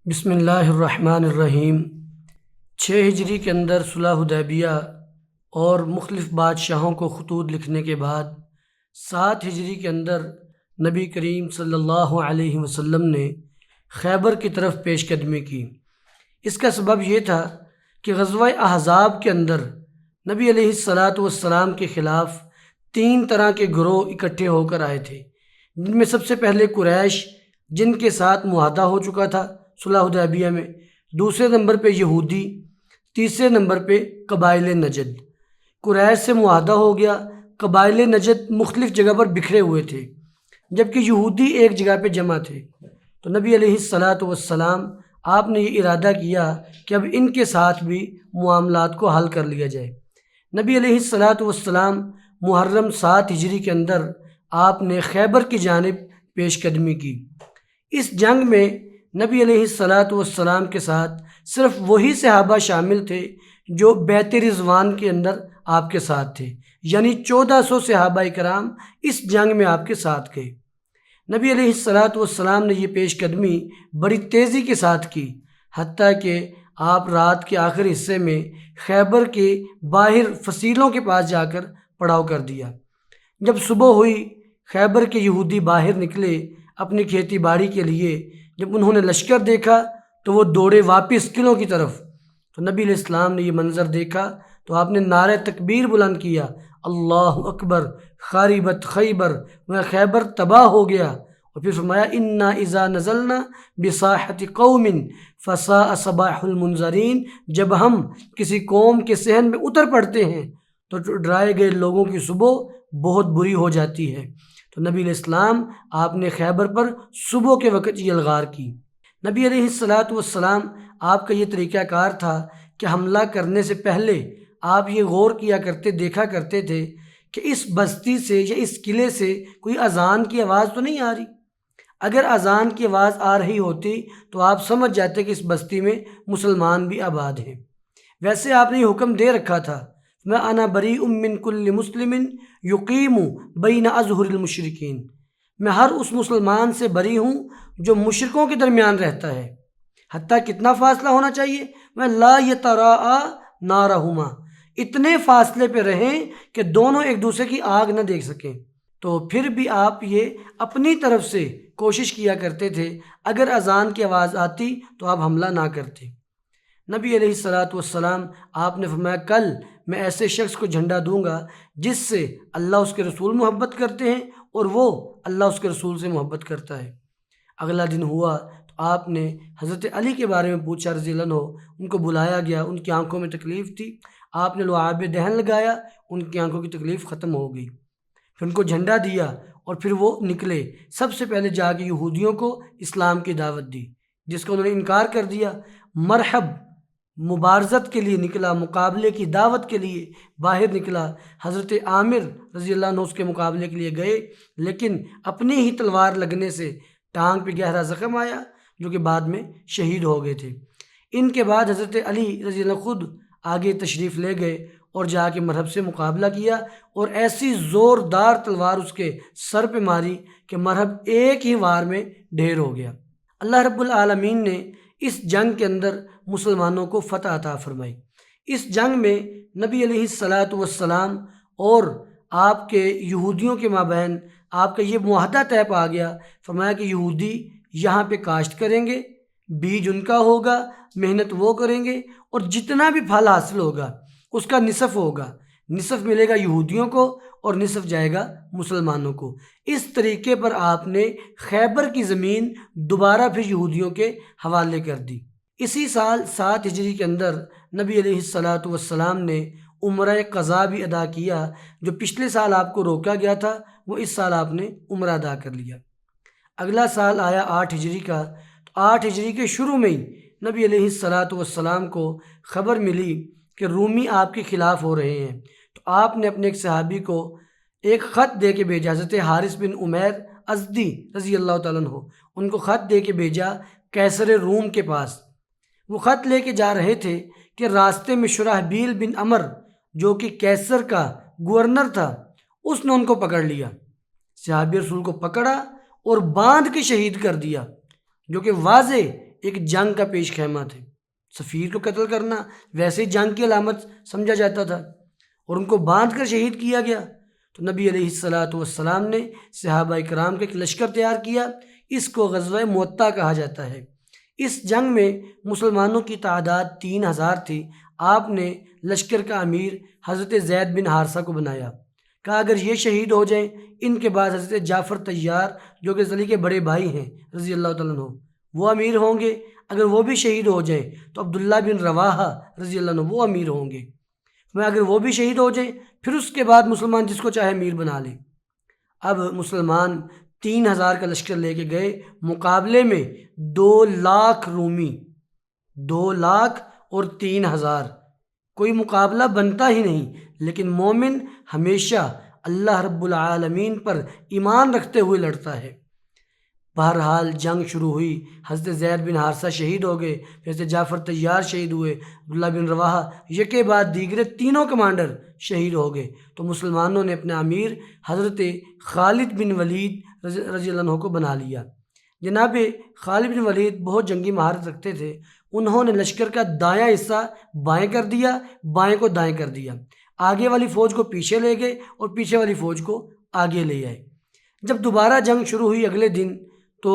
بسم اللہ الرحمن الرحیم۔ 6 ہجری کے اندر صلح حدیبیہ اور مختلف بادشاہوں کو خطوط لکھنے کے بعد 7 ہجری کے اندر نبی کریم صلی اللہ علیہ وسلم نے خیبر کی طرف پیش قدمی کی۔ اس کا سبب یہ تھا کہ غزوہ احزاب کے اندر نبی علیہ السلام کے خلاف 3 طرح کے گروہ اکٹھے ہو کر آئے تھے، جن میں سب سے پہلے قریش، جن کے ساتھ معاہدہ ہو چکا تھا صلح حدیبیہ میں، دوسرے نمبر پہ یہودی، تیسرے نمبر پہ قبائل نجد۔ قریش سے معاہدہ ہو گیا، قبائل نجد مختلف جگہ پر بکھرے ہوئے تھے، جبکہ یہودی ایک جگہ پہ جمع تھے۔ تو نبی علیہ السلام آپ نے یہ ارادہ کیا کہ اب ان کے ساتھ بھی معاملات کو حل کر لیا جائے۔ نبی علیہ السلام محرم 7 ہجری کے اندر آپ نے خیبر کی جانب پیش قدمی کی۔ اس جنگ میں نبی علیہ السلام کے ساتھ صرف وہی صحابہ شامل تھے جو بیت رضوان کے اندر آپ کے ساتھ تھے، یعنی 1400 صحابہ کرام اس جنگ میں آپ کے ساتھ گئے۔ نبی علیہ السلام نے یہ پیش قدمی بڑی تیزی کے ساتھ کی، حتیٰ کہ آپ رات کے آخر حصے میں خیبر کے باہر فصیلوں کے پاس جا کر پڑاؤ کر دیا۔ جب صبح ہوئی، خیبر کے یہودی باہر نکلے اپنی کھیتی باڑی کے لیے۔ جب انہوں نے لشکر دیکھا تو وہ دوڑے واپس قلعوں کی طرف۔ تو نبی علیہ السلام نے یہ منظر دیکھا تو آپ نے نعرہ تکبیر بلند کیا، اللہ اکبر، خربت خیبر، وہ خیبر تباہ ہو گیا۔ اور پھر فرمایا انا اذا نزلنا بساحت قوم فساء صباح المنذرین، جب ہم کسی قوم کے صحن میں اتر پڑتے ہیں تو ڈرائے گئے لوگوں کی صبح بہت بری ہو جاتی ہے۔ تو نبی علیہ السلام آپ نے خیبر پر صبح کے وقت یہ الغار کی۔ نبی علیہ السلام آپ کا یہ طریقہ کار تھا کہ حملہ کرنے سے پہلے آپ یہ غور کیا کرتے، دیکھا کرتے تھے کہ اس بستی سے یا اس قلعے سے کوئی اذان کی آواز تو نہیں آ رہی۔ اگر اذان کی آواز آ رہی ہوتی تو آپ سمجھ جاتے کہ اس بستی میں مسلمان بھی آباد ہیں۔ ویسے آپ نے یہ حکم دے رکھا تھا، میں انا بریء من کل مسلم یقیم بین اظہر المشرکین، میں ہر اس مسلمان سے بری ہوں جو مشرکوں کے درمیان رہتا ہے۔ حتیٰ کتنا فاصلہ ہونا چاہیے؟ میں لا یتراء نارہما، اتنے فاصلے پہ رہیں کہ دونوں ایک دوسرے کی آگ نہ دیکھ سکیں۔ تو پھر بھی آپ یہ اپنی طرف سے کوشش کیا کرتے تھے، اگر اذان کی آواز آتی تو آپ حملہ نہ کرتے۔ نبی علیہ السلام آپ نے فرمایا کل میں ایسے شخص کو جھنڈا دوں گا جس سے اللہ اس کے رسول محبت کرتے ہیں اور وہ اللہ اس کے رسول سے محبت کرتا ہے۔ اگلا دن ہوا تو آپ نے حضرت علی کے بارے میں پوچھا رضی اللہ عنہ، ان کو بلایا گیا، ان کی آنکھوں میں تکلیف تھی، آپ نے لعاب دہن لگایا، ان کی آنکھوں کی تکلیف ختم ہو گئی۔ پھر ان کو جھنڈا دیا اور پھر وہ نکلے۔ سب سے پہلے جا کے یہودیوں کو اسلام کی دعوت دی، جس کو انہوں نے انکار کر دیا۔ مرحب مبارزت کے لیے نکلا، مقابلے کی دعوت کے لیے باہر نکلا۔ حضرت عامر رضی اللہ عنہ اس کے مقابلے کے لیے گئے، لیکن اپنی ہی تلوار لگنے سے ٹانگ پہ گہرا زخم آیا، جو کہ بعد میں شہید ہو گئے تھے۔ ان کے بعد حضرت علی رضی اللہ خود آگے تشریف لے گئے اور جا کے مرحب سے مقابلہ کیا، اور ایسی زوردار تلوار اس کے سر پہ ماری کہ مرحب ایک ہی وار میں ڈھیر ہو گیا۔ اللہ رب العالمین نے اس جنگ کے اندر مسلمانوں کو فتح عطا فرمائی۔ اس جنگ میں نبی علیہ السلام اور آپ کے یہودیوں کے مابین آپ کا یہ معاہدہ طے پا گیا، فرمایا کہ یہودی یہاں پہ کاشت کریں گے، بیج ان کا ہوگا، محنت وہ کریں گے، اور جتنا بھی پھل حاصل ہوگا اس کا نصف ہوگا، نصف ملے گا یہودیوں کو اور نصف جائے گا مسلمانوں کو۔ اس طریقے پر آپ نے خیبر کی زمین دوبارہ پھر یہودیوں کے حوالے کر دی۔ اسی سال 7 ہجری کے اندر نبی علیہ السلام نے عمرہ قضا بھی ادا کیا، جو پچھلے سال آپ کو روکا گیا تھا، وہ اس سال آپ نے عمرہ ادا کر لیا۔ اگلا سال آیا 8 ہجری کا، تو 8 ہجری کے شروع میں ہی نبی علیہ السلام کو خبر ملی کہ رومی آپ کے خلاف ہو رہے ہیں۔ تو آپ نے اپنے ایک صحابی کو ایک خط دے کے بھیجا، حضرت حارث بن عمیر ازدی رضی اللہ تعالیٰ عنہ، ان کو خط دے کے بھیجا قیصر روم کے پاس۔ وہ خط لے کے جا رہے تھے کہ راستے میں شرحبیل بن عمر، جو کہ قیصر کا گورنر تھا، اس نے ان کو پکڑ لیا۔ صحابی رسول کو پکڑا اور باندھ کے شہید کر دیا، جو کہ واضح ایک جنگ کا پیش خیمہ تھے۔ سفیر کو قتل کرنا ویسے ہی جنگ کی علامت سمجھا جاتا تھا، اور ان کو باندھ کر شہید کیا گیا۔ تو نبی علیہ السلام نے صحابہ کرام کا ایک لشکر تیار کیا، اس کو غزوہ مؤتہ کہا جاتا ہے۔ اس جنگ میں مسلمانوں کی تعداد 3000 تھی۔ آپ نے لشکر کا امیر حضرت زید بن حارثہ کو بنایا، کہا اگر یہ شہید ہو جائیں، ان کے بعد حضرت جعفر طیار جو کہ علی کے بڑے بھائی ہیں رضی اللہ تعالیٰ عنہ، وہ امیر ہوں گے۔ اگر وہ بھی شہید ہو جائیں تو عبداللہ بن رواحہ رضی اللہ عنہ وہ امیر ہوں گے۔ میں اگر وہ بھی شہید ہو جائیں پھر اس کے بعد مسلمان جس کو چاہے امیر بنا لیں۔ اب مسلمان 3000 کا لشکر لے کے گئے، مقابلے میں 2,00,000 رومی، 2,00,000 اور 3000، کوئی مقابلہ بنتا ہی نہیں۔ لیکن مومن ہمیشہ اللہ رب العالمین پر ایمان رکھتے ہوئے لڑتا ہے۔ بہرحال جنگ شروع ہوئی، حضرت زید بن حارثہ شہید ہو گئے، پھر حضرت جعفر طیار شہید ہوئے، عبداللہ بن رواحہ، یکے بعد دیگرے تینوں کمانڈر شہید ہو گئے۔ تو مسلمانوں نے اپنے امیر حضرت خالد بن ولید رضی اللہ عنہ کو بنا لیا۔ جناب خالد بن ولید بہت جنگی مہارت رکھتے تھے، انہوں نے لشکر کا دایاں حصہ بائیں کر دیا، بائیں کو دائیں کر دیا، آگے والی فوج کو پیچھے لے گئے اور پیچھے والی فوج کو آگے لے آئے۔ جب دوبارہ جنگ شروع ہوئی اگلے دن، تو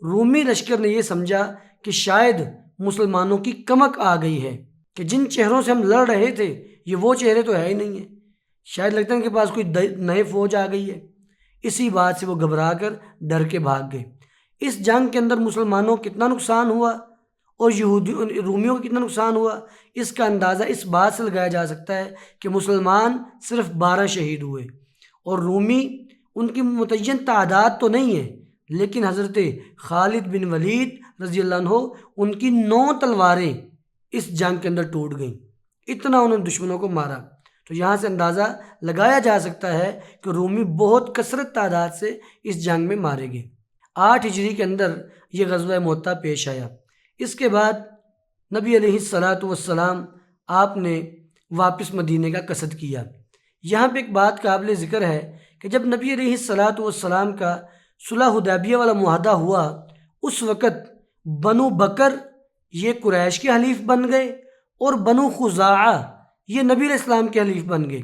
رومی لشکر نے یہ سمجھا کہ شاید مسلمانوں کی کمک آ گئی ہے، کہ جن چہروں سے ہم لڑ رہے تھے یہ وہ چہرے تو ہے ہی نہیں ہیں، شاید لگتا ہے ان کے پاس کوئی نئے فوج آ گئی ہے۔ اسی بات سے وہ گھبرا کر ڈر کے بھاگ گئے۔ اس جنگ کے اندر مسلمانوں کو کتنا نقصان ہوا اور رومیوں کو کتنا نقصان ہوا، اس کا اندازہ اس بات سے لگایا جا سکتا ہے کہ مسلمان صرف 12 شہید ہوئے، اور رومی ان کی متعین تعداد تو نہیں ہے، لیکن حضرت خالد بن ولید رضی اللہ عنہ ان کی 9 تلواریں اس جنگ کے اندر ٹوٹ گئیں، اتنا انہوں نے دشمنوں کو مارا۔ تو یہاں سے اندازہ لگایا جا سکتا ہے کہ رومی بہت کثرت تعداد سے اس جنگ میں مارے گئے۔ 8 ہجری کے اندر یہ غزوہ مؤتہ پیش آیا۔ اس کے بعد نبی علیہ السلام آپ نے واپس مدینے کا قصد کیا۔ یہاں پہ ایک بات قابل ذکر ہے کہ جب نبی علیہ السلام کا صلح حدیبیہ والا معاہدہ ہوا، اس وقت بنو بکر یہ قریش کے حلیف بن گئے، اور بنو خزاعہ یہ نبی علیہ السلام کے حلیف بن گئے۔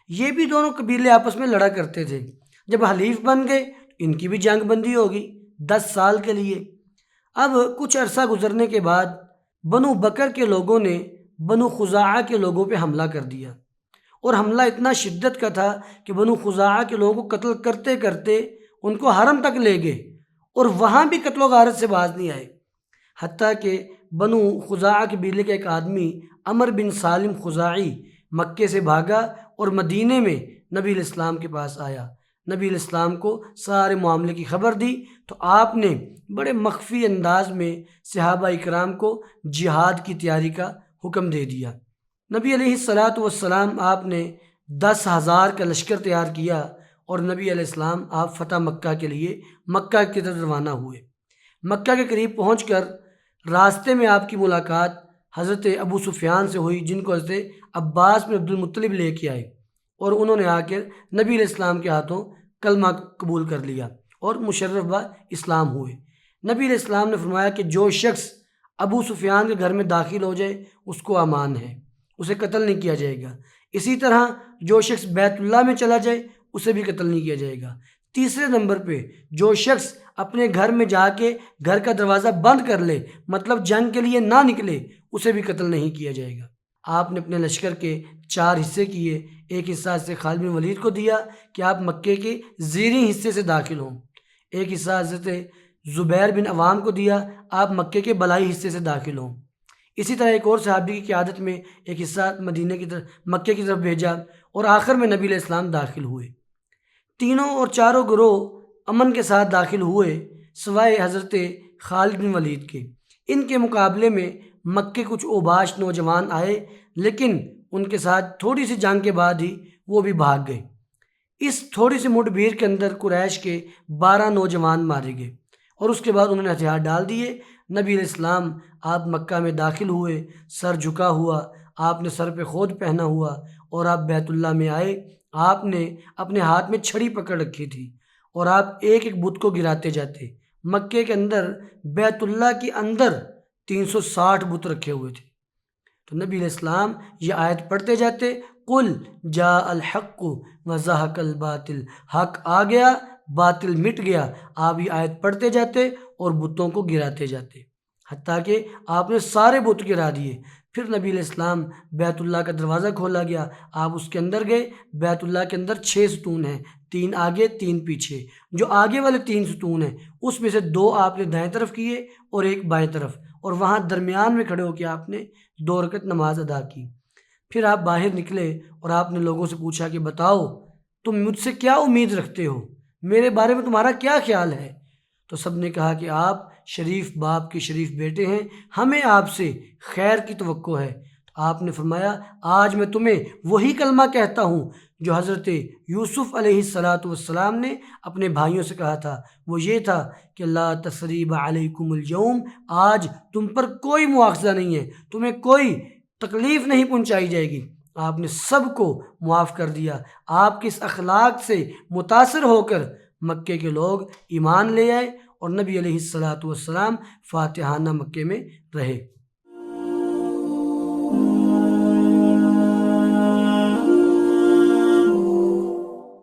یہ بھی دونوں قبیلے آپس میں لڑا کرتے تھے، جب حلیف بن گئے ان کی بھی جنگ بندی ہوگی 10 سال کے لیے۔ اب کچھ عرصہ گزرنے کے بعد بنو بکر کے لوگوں نے بنو خزاعہ کے لوگوں پہ حملہ کر دیا، اور حملہ اتنا شدت کا تھا کہ بنو خزاعہ کے لوگوں کو قتل کرتے کرتے ان کو حرم تک لے گئے، اور وہاں بھی قتل و غارت سے باز نہیں آئے، حتیٰ کہ بنو خزاعہ قبیلے کا ایک آدمی عمر بن سالم خزاعی مکے سے بھاگا اور مدینے میں نبی علیہ السلام کے پاس آیا، نبی علیہ السلام کو سارے معاملے کی خبر دی۔ تو آپ نے بڑے مخفی انداز میں صحابہ اکرام کو جہاد کی تیاری کا حکم دے دیا۔ نبی علیہ السلام آپ نے 10,000 کا لشکر تیار کیا، اور نبی علیہ السلام آپ فتح مکہ کے لیے مکہ کی طرف روانہ ہوئے۔ مکہ کے قریب پہنچ کر راستے میں آپ کی ملاقات حضرت ابو سفیان سے ہوئی، جن کو حضرت عباس بن عبد المطلب لے کے آئے، اور انہوں نے آ کر نبی علیہ السلام کے ہاتھوں کلمہ قبول کر لیا اور مشرف با اسلام ہوئے۔ نبی علیہ السلام نے فرمایا کہ جو شخص ابو سفیان کے گھر میں داخل ہو جائے اس کو امان ہے، اسے قتل نہیں کیا جائے گا۔ اسی طرح جو شخص بیت اللہ میں چلا جائے اسے بھی قتل نہیں کیا جائے گا۔ تیسرے نمبر پہ جو شخص اپنے گھر میں جا کے گھر کا دروازہ بند کر لے، مطلب جنگ کے لیے نہ نکلے، اسے بھی قتل نہیں کیا جائے گا۔ آپ نے اپنے لشکر کے 4 حصے کیے۔ ایک حصہ سے خالد بن ولید کو دیا کہ آپ مکے کے زیریں حصے سے داخل ہوں، ایک حصہ حضرت زبیر بن عوام کو دیا، آپ مکے کے بلائی حصے سے داخل ہوں۔ اسی طرح ایک اور صحابی کی قیادت میں ایک حصہ مدینے کی طرف مکے کی طرف بھیجا، اور آخر میں نبی علیہ السلام داخل ہوئے۔ تینوں اور چاروں گروہ امن کے ساتھ داخل ہوئے، سوائے حضرت خالد بن ولید کے۔ ان کے مقابلے میں مکے کچھ اوباش نوجوان آئے، لیکن ان کے ساتھ تھوڑی سی جنگ کے بعد ہی وہ بھی بھاگ گئے۔ اس تھوڑی سی مٹ بھیڑ کے اندر قریش کے 12 نوجوان مارے گئے، اور اس کے بعد انہوں نے ہتھیار ڈال دیے۔ نبی علیہ السلام آپ مکہ میں داخل ہوئے، سر جھکا ہوا، آپ نے سر پہ خود پہنا ہوا، اور آپ بیت اللہ میں آئے۔ آپ نے اپنے ہاتھ میں چھڑی پکڑ رکھی تھی، اور آپ ایک ایک بت کو گراتے جاتے۔ مکے کے اندر بیت اللہ کے اندر 360 بت رکھے ہوئے تھے۔ تو نبی علیہ السلام یہ آیت پڑھتے جاتے، قل جاء الحق وزہق الباطل، حق آ گیا باطل مٹ گیا۔ آپ یہ آیت پڑھتے جاتے اور بتوں کو گراتے جاتے، حتیٰ کہ آپ نے سارے بت گرا دیے۔ پھر نبی علیہ السلام بیت اللہ کا دروازہ کھولا گیا، آپ اس کے اندر گئے۔ بیت اللہ کے اندر 6 ستون ہیں، 3 آگے 3 پیچھے۔ جو آگے والے 3 ستون ہیں اس میں سے 2 آپ نے دائیں طرف کیے اور 1 بائیں طرف، اور وہاں درمیان میں کھڑے ہو کے آپ نے 2 رکعت نماز ادا کی۔ پھر آپ باہر نکلے اور آپ نے لوگوں سے پوچھا کہ بتاؤ تم مجھ سے کیا امید رکھتے ہو، میرے بارے میں تمہارا کیا خیال ہے؟ تو سب نے کہا کہ آپ شریف باپ کے شریف بیٹے ہیں، ہمیں آپ سے خیر کی توقع ہے۔ تو آپ نے فرمایا آج میں تمہیں وہی کلمہ کہتا ہوں جو حضرت یوسف علیہ السلام نے اپنے بھائیوں سے کہا تھا، وہ یہ تھا کہ لا تثریب علیکم اليوم، آج تم پر کوئی مواخذہ نہیں ہے، تمہیں کوئی تکلیف نہیں پہنچائی جائے گی۔ آپ نے سب کو معاف کر دیا۔ آپ کے اس اخلاق سے متاثر ہو کر مکے کے لوگ ایمان لے آئے اور نبی علیہ السلام فاتحانہ مکے میں رہے۔